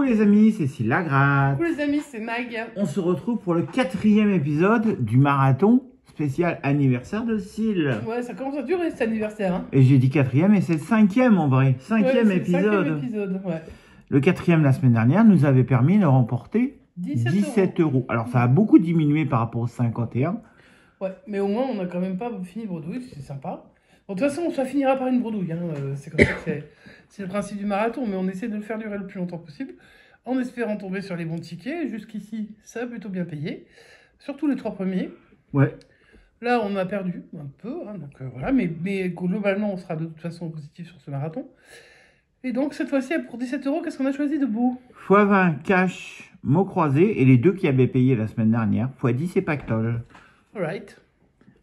les amis, c'est Cécile Lagratte. Coucou les amis, c'est Mag. On se retrouve pour le 4e épisode du marathon spécial anniversaire de Cécile. Ouais, ça commence à durer cet anniversaire. Hein. Et j'ai dit 4e et c'est le 5e en vrai. 5e ouais, épisode. Le 5e épisode, ouais. Le 4e la semaine dernière nous avait permis de remporter 17 €. Alors ça a beaucoup diminué par rapport aux 51. Ouais, mais au moins on n'a quand même pas fini bredouille, c'est sympa. Bon, de toute façon, ça finira par une bredouille. Hein. C'est comme ça que c'est le principe du marathon, mais on essaie de le faire durer le plus longtemps possible, en espérant tomber sur les bons tickets. Jusqu'ici, ça a plutôt bien payé, surtout les 3 premiers. Ouais. Là, on a perdu un peu, hein, donc voilà, mais globalement, on sera de toute façon positif sur ce marathon. Et donc, cette fois-ci, pour 17 €, qu'est-ce qu'on a choisi de beau? x20 cash, mots croisés, et les deux qui avaient payé la semaine dernière, x10 et pactole. Alright.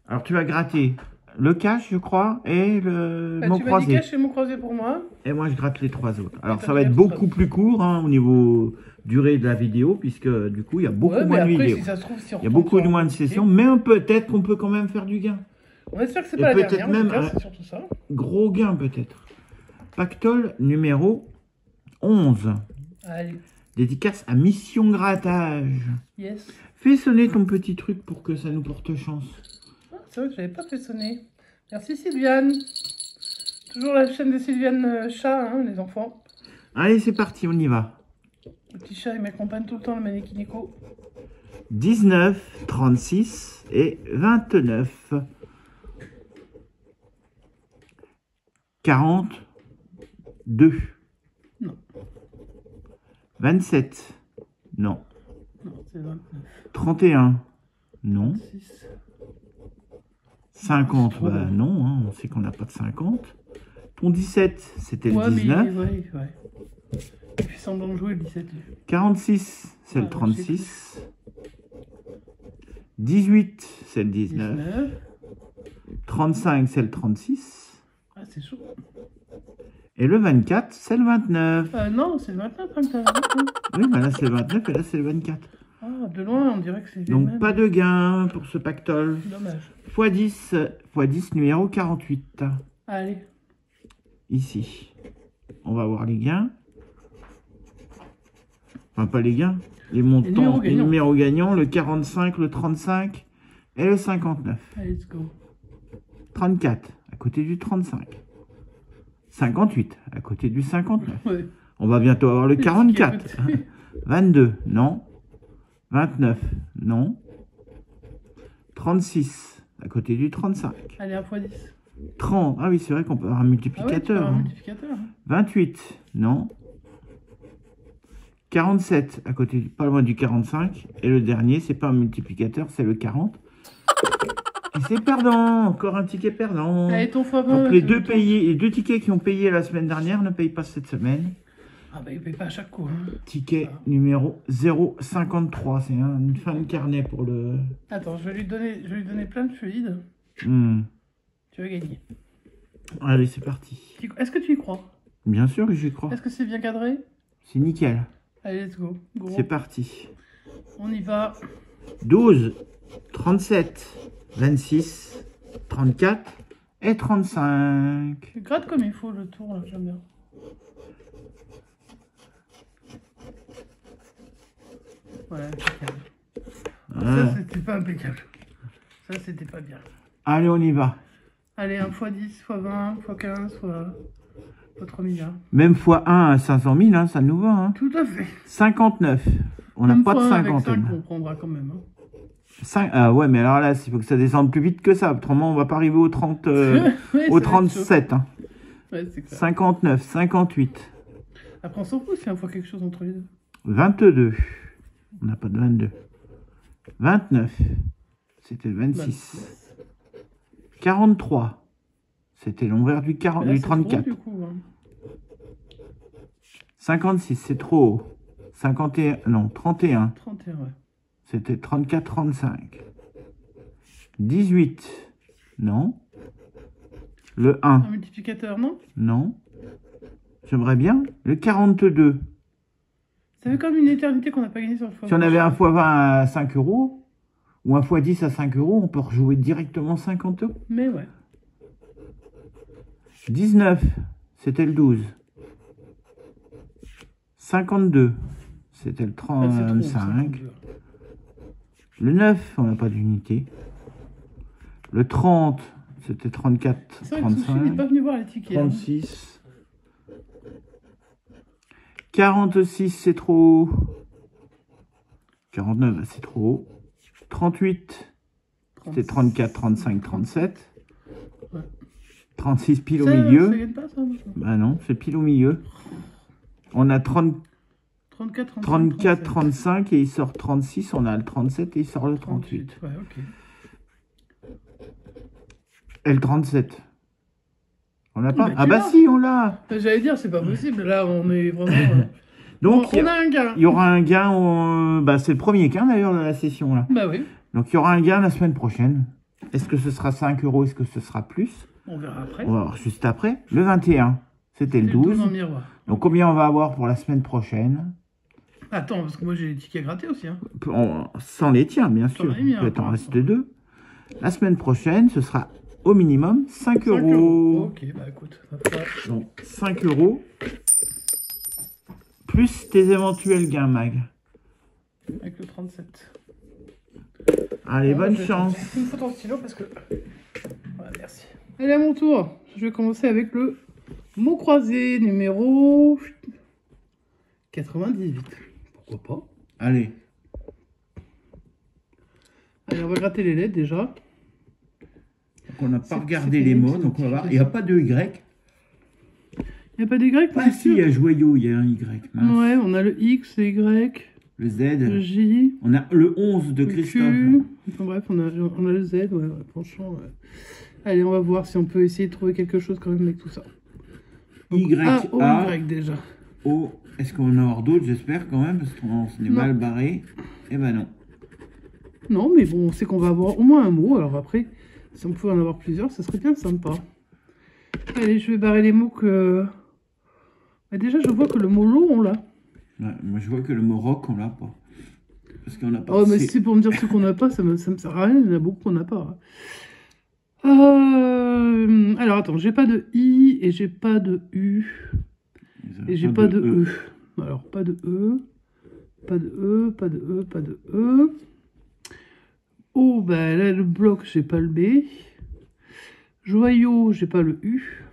Alors tu vas gratter le cash, je crois, et le mot tu m'as croisé. dit cash et mot croisé pour moi. Et moi, je gratte les 3 autres. Alors, Et ça va être beaucoup plus court hein, au niveau durée de la vidéo, puisque du coup, il y a beaucoup moins de vidéos. Si ça se trouve, si il y a beaucoup moins de sessions, mais peut-être qu'on peut quand même faire du gain. On espère que c'est pas la dernière, même c'est surtout ça. Gros gain, peut-être. Pactole numéro 11. Allez. Dédicace à Mission Grattage. Yes. Fais sonner ton petit truc pour que ça nous porte chance. C'est vrai que je n'avais pas fait sonner. Merci Sylviane. Toujours la chaîne de Sylviane Chat, hein, les enfants. Allez, c'est parti, on y va. Le petit chat, il m'accompagne tout le temps, le Manekinico. 19, 36 et 29. 42. Non. 27. Non. Non, c'est 29. 31. Non. 6. 50. Bah non, hein, on sait qu'on n'a pas de 50. Ton 17, c'était le 19. Ouais. Il fait semblant de jouer le 17. 46, c'est le 36. 18, c'est le 19. 35, c'est le 36. Ah, c'est chaud. Et le 24, c'est le 29. Non, c'est le 29 quand même. Oui, bah là c'est le 29 et là c'est le 24. Ah, de loin, on dirait que c'est les Donc mêmes. pas de gain pour ce pactole. Dommage. x10 numéro 48. Allez. Ici. On va voir les gains. Enfin, pas les gains. Les montants, les numéros gagnants. Le 45, le 35 et le 59. Allez, let's go. 34, à côté du 35. 58, à côté du 59. Ouais. On va bientôt avoir le 44. 22, non. 29, non. 36, à côté du 35. Allez, un x10. 30, ah oui, c'est vrai qu'on peut avoir un multiplicateur. Ah ouais, un multiplicateur. 28, non. 47, à côté, pas loin du 45. Et le dernier, c'est pas un multiplicateur, c'est le 40. Et c'est perdant, encore un ticket perdant. Allez, ton x20. Donc les deux tickets qui ont payé la semaine dernière ne payent pas cette semaine. Ah bah ils payent pas à chaque coup. Hein. Ticket numéro 053, c'est une fin de carnet pour le... Attends, je vais lui donner plein de fluides. Tu vas gagner. Allez, c'est parti. Est-ce que tu y crois? Bien sûr que j'y crois. Est-ce que c'est bien cadré? C'est nickel. Allez, let's go. C'est parti. On y va. 12, 37, 26, 34 et 35. Tu grattes comme il faut le tour, là, j'aime bien. Voilà, impeccable. Ça, c'était pas impeccable. Ça, c'était pas bien. Allez, on y va. Allez, un x10, x20, x15, x 3000. Hein. Même x1 à 500 000, hein, ça nous va. Hein. Tout à fait. 59. On n'a pas de 50. On prendra quand même. Hein. 5, ah ouais, mais alors là, il faut que ça descende plus vite que ça. Autrement, on va pas arriver au 30, au 37. Hein. Ouais, c'est clair. 59, 58. Après, on s'en fout s'il y a fois quelque chose entre les deux. 22. On n'a pas de 22. 29. C'était le 26. 43. C'était l'envers du 34. Trop, du coup, hein. 56, c'est trop haut. 51, non, 31. 31, ouais. C'était 34, 35. 18. Non. Le 1. Un multiplicateur, non? Non. J'aimerais bien. Le 42. Ça fait comme une éternité qu'on n'a pas gagné sur le x20. Si on avait un x20 à 5 €, ou un x10 à 5 €, on peut rejouer directement 50 €. Mais ouais. 19. C'était le 12. 52, c'était le Ah, c'est trop, 35. 52. Le 9, on n'a pas d'unité. Le 30, c'était 34, C'est vrai que Sushi n'est 35. pas venu voir les tickets. Hein. 36. 46, c'est trop haut. 49, c'est trop haut. 38, c'était 34, 35, 37. Ouais. 36 pile au Ça milieu. gagne pas, ça, Bah non, c'est pile au milieu. On a 30, 34, 35, 34, 37. 35 et il sort 36. On a le 37 et il sort le 38. Ouais, ok. Et le 37. On n'a pas. Bah, Ah tu bah l'as. si, on l'a. J'allais dire, c'est pas possible. Là, on est vraiment. Donc on a un gain. il y aura un gain. Bah, c'est le premier gain d'ailleurs de la session là. Bah oui, Donc il y aura un gain la semaine prochaine. Est-ce que ce sera 5 euros? Est-ce que ce sera plus? on verra après. On va voir juste après. Le 21, c'était le C'est le 12 en 12. miroir. Donc combien on va avoir pour la semaine prochaine? Attends, parce que moi j'ai les tickets grattés aussi. Hein. Sans les tiens, bien Sans sûr. les miens, Peut-être en pour reste l'instant. 2. La semaine prochaine, ce sera au minimum 5 5 euros. Ok, bah écoute, ça fera Donc 5 euros. Plus tes éventuels gains, Mag. avec le 37. Allez, bonne je vais chance. faire une photo en stylo parce que. Voilà, merci. Allez, à mon tour. Je vais commencer avec le mot croisé numéro 98. Pourquoi pas? Allez. Allez, on va gratter les lettres déjà. Donc on n'a pas C'est- regardé c'est les pénible, mots, c'est donc on va voir. difficile. Il n'y a pas de Y. Il n'y a pas d'Y? Ah si, il y a joyau, il y a un Y. Mince. Ouais, on a le X, le Y, Le Z. le J, On a le 11 de le Christophe. Q. Enfin bref, on a le Z, ouais, franchement. Ouais. Allez, on va voir si on peut essayer de trouver quelque chose quand même avec tout ça. Donc, Y, A, O, A. Y déjà. O. Est-ce qu'on en aura d'autres? J'espère quand même, parce qu'on s'en est Non. mal barré. Eh ben non. Non, mais bon, on sait qu'on va avoir au moins un mot. Alors après, si on pouvait en avoir plusieurs, ça serait bien sympa. Allez, je vais barrer les mots que... Bah, déjà, je vois que le mot lot, on l'a. Ouais, moi je vois que le mot rock, on l'a pas. Parce qu'on n'a pas. Oh, mais si c'est pour me dire ce qu'on n'a pas, ça me sert à rien. Il y en a beaucoup qu'on n'a pas. Alors, attends, j'ai pas de I et j'ai pas de U. Et j'ai pas de E. Alors, pas de E. Pas de E, pas de E, pas de E. O, bah là, le bloc, j'ai pas le B. Joyau, j'ai pas le U.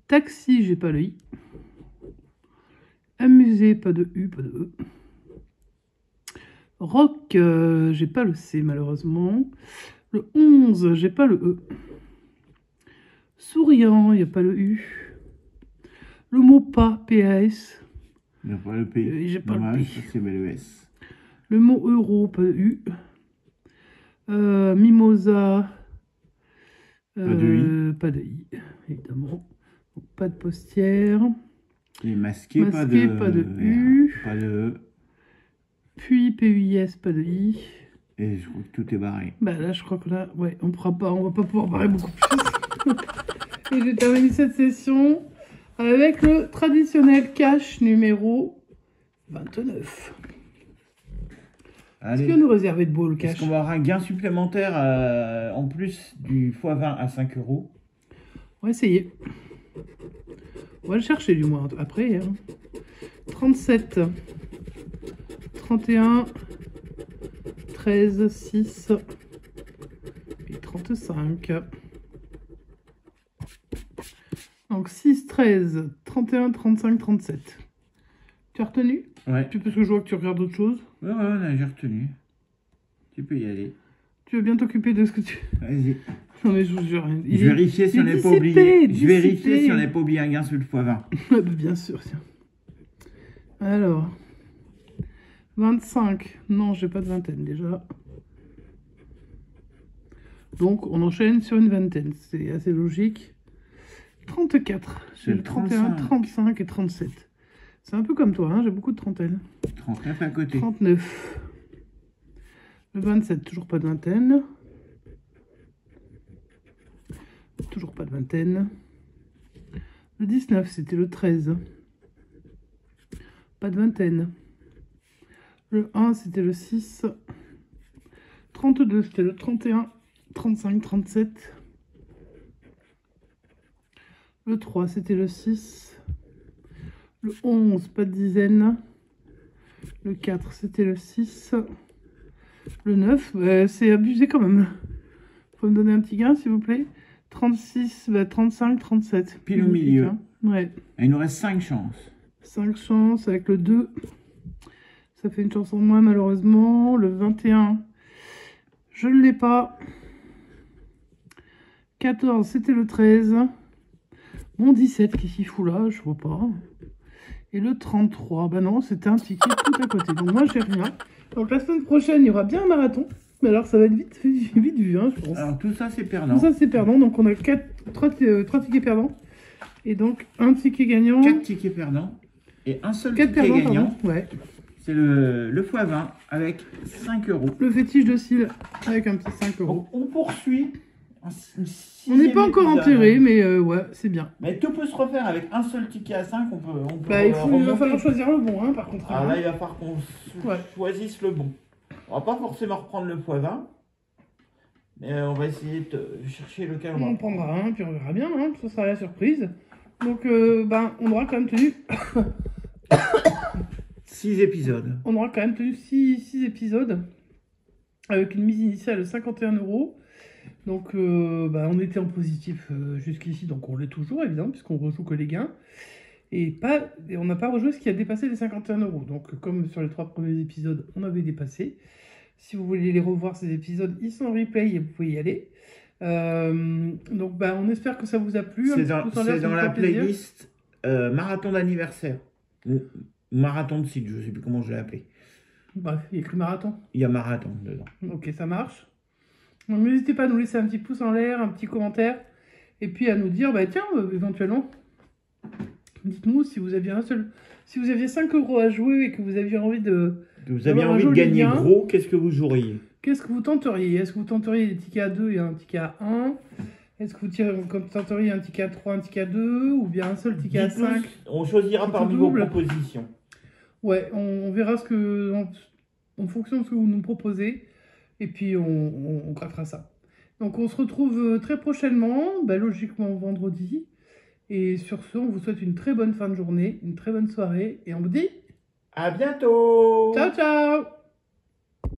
Taxi, j'ai pas le I. Amusé, pas de U, pas de E. Rock, j'ai pas le C, malheureusement. Le 11, j'ai pas le E. Souriant, il n'y a pas le U. Le mot pas, PAS. Il n'y a pas le P. J'ai pas le Dommage, P. ça, c'est le S. Le mot euro, pas de U. Mimosa. Pas de I, évidemment. Donc, pas de postière. Et masqué, pas Masqué, de... pas de R, U. Pas de E. Puis PUIS, pas de I. Et je crois que tout est barré. Bah là, je crois que là, ouais, on va pas pouvoir barrer beaucoup plus. Et j'ai terminé cette session avec le traditionnel cash numéro 29. Est-ce qu'il Allez. va nous réserver de beau le Est-ce cash? qu'on va avoir un gain supplémentaire en plus du x20 à 5 euros? On va essayer. On va le chercher du moins après. Hein. 37, 31, 13, 6 et 35. Donc 6, 13, 31, 35, 37. Tu as retenu? Ouais. Parce que je vois que tu regardes autre chose. Ouais, ouais, j'ai retenu. Tu peux y aller. Tu veux bien t'occuper de ce que tu... Vas-y. Non mais je vous jure. Je vérifie si on n'est pas oublié. Je vérifie si on n'est pas oublié un gain sur le x20. Bien sûr, tiens. Alors. 25. Non, j'ai pas de vingtaine déjà. Donc, on enchaîne sur une vingtaine. C'est assez logique. 34. C'est J'ai le le 31, 35. 35 et 37. C'est un peu comme toi, hein, j'ai beaucoup de trentaines. 39 à côté. 39. Le 27, toujours pas de vingtaine. Toujours pas de vingtaine. Le 19, c'était le 13. Pas de vingtaine. Le 1, c'était le 6. 32, c'était le 31. 35, 37. Le 3, c'était le 6. Le 11, pas de dizaine. Le 4, c'était le 6. Le 9, bah, c'est abusé quand même. Faut me donner un petit gain, s'il vous plaît. 36, bah, 35, 37. Pile au milieu. Hein. Ouais. Et il nous reste 5 chances. 5 chances avec le 2. Ça fait une chance en moins, malheureusement. Le 21, je ne l'ai pas. 14, c'était le 13. Mon 17, qui s'y fout là, je vois pas. Et le 33, bah non, c'était un ticket tout à côté. Donc moi, j'ai rien. Donc la semaine prochaine, il y aura bien un marathon. Mais alors, ça va être vite vu, hein, je pense. Alors tout ça, c'est perdant. Tout ça, c'est perdant. Donc on a 3 tickets perdants. Et donc, un ticket gagnant. 4 tickets perdants. Et un seul 4 ticket perdants, gagnant. pardon. Ouais. C'est le x20 avec 5 euros. Le fétiche de cils avec un petit 5 euros. Donc, on poursuit. On n'est pas encore enterré, mais ouais, c'est bien. Mais tout peut se refaire avec un seul ticket à 5. On peut bah, il va falloir choisir le bon, hein, par contre. Ah là, il va falloir qu'on choisisse le bon. On va pas forcément reprendre le x20. Mais on va essayer de chercher lequel on va. On prendra un, puis on verra bien. Hein, ce sera la surprise. Donc, ben, on aura quand même tenu 6 épisodes. On aura quand même tenu 6 épisodes avec une mise initiale de 51 euros. Donc, bah, on était en positif jusqu'ici, donc on l'est toujours, évidemment, puisqu'on rejoue que les gains. Et on n'a pas rejoué ce qui a dépassé les 51 euros. Donc, comme sur les 3 premiers épisodes, on avait dépassé. Si vous voulez les revoir, ces épisodes, ils sont en replay et vous pouvez y aller. Donc, bah, on espère que ça vous a plu. C'est dans la playlist marathon d'anniversaire. Ou marathon de site, je ne sais plus comment je l'ai appelé. Bref, il y a écrit marathon. Il y a marathon dedans. Ok, ça marche. Donc n'hésitez pas à nous laisser un petit pouce en l'air, un petit commentaire, et puis à nous dire, bah tiens, éventuellement, dites-nous si vous aviez si vous aviez 5 euros à jouer et que vous aviez envie de gagner gros, qu'est-ce que vous joueriez? Qu'est-ce que vous tenteriez? Est-ce que vous tenteriez des tickets à 2 et un ticket à 1? Est-ce que vous tenteriez un ticket à 3, un ticket à 2, ou bien un seul ticket à 5? On choisira parmi vos propositions. Ouais, on verra en fonction de ce que vous nous proposez. Et puis, on craquera ça. Donc, on se retrouve très prochainement, bah, logiquement vendredi. Et sur ce, on vous souhaite une très bonne fin de journée, une très bonne soirée. Et on vous dit... à bientôt! Ciao, ciao!